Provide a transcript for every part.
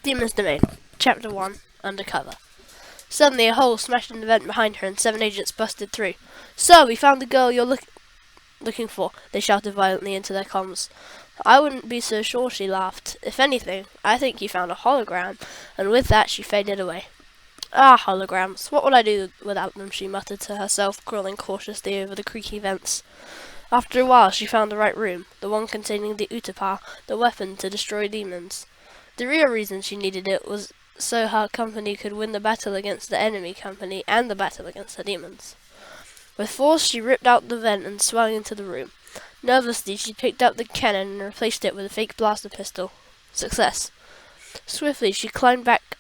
Demon's Domain, Chapter 1, Undercover. Suddenly, a hole smashed in the vent behind her, and 7 agents busted through. "Sir, we found the girl you're looking for," they shouted violently into their comms. "I wouldn't be so sure," she laughed. "If anything, I think you found a hologram," and with that she faded away. "Ah, holograms. What would I do without them?" she muttered to herself, crawling cautiously over the creaky vents. After a while, she found the right room, the one containing the Utapar, the weapon to destroy demons. The real reason she needed it was so her company could win the battle against the enemy company and the battle against the demons. With force, she ripped out the vent and swung into the room. Nervously, she picked up the cannon and replaced it with a fake blaster pistol. Success. Swiftly, she climbed back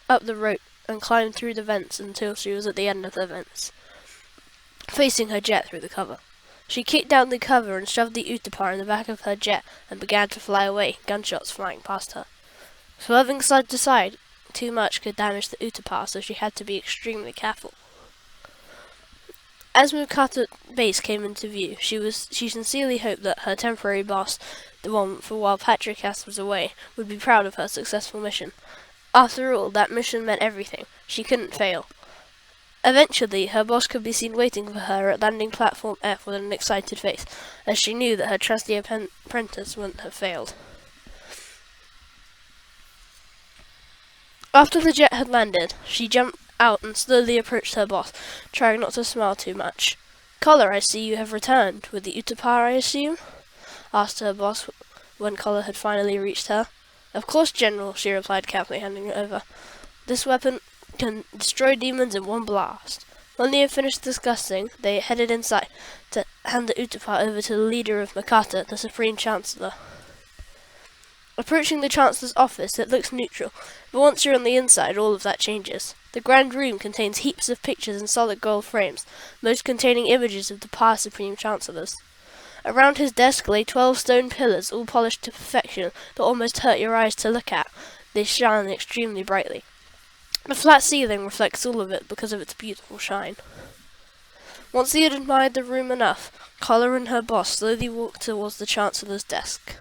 up the rope and climbed through the vents until she was at the end of the vents, facing her jet through the cover. She kicked down the cover and shoved the Utapar in the back of her jet and began to fly away, gunshots flying past her. Swerving side to side, too much could damage the Utapar, so she had to be extremely careful. As Mukata base came into view, she sincerely hoped that her temporary boss, the one for while Patrick S was away, would be proud of her successful mission. After all, that mission meant everything. She couldn't fail. Eventually, her boss could be seen waiting for her at landing platform F with an excited face, as she knew that her trusty apprentice wouldn't have failed. After the jet had landed, she jumped out and slowly approached her boss, trying not to smile too much. "Collar, I see you have returned. With the Utapar, I assume?" asked her boss when Collar had finally reached her. "Of course, General," she replied, carefully handing it over. "This weapon can destroy demons in one blast." When they had finished discussing, they headed inside to hand the Utapar over to the leader of Makata, the Supreme Chancellor. Approaching the Chancellor's office, it looks neutral, but once you're on the inside, all of that changes. The grand room contains heaps of pictures in solid gold frames, most containing images of the past Supreme Chancellors. Around his desk lay 12 stone pillars, all polished to perfection, that almost hurt your eyes to look at. They shine extremely brightly. The flat ceiling reflects all of it because of its beautiful shine. Once he had admired the room enough, Collar and her boss slowly walked towards the Chancellor's desk.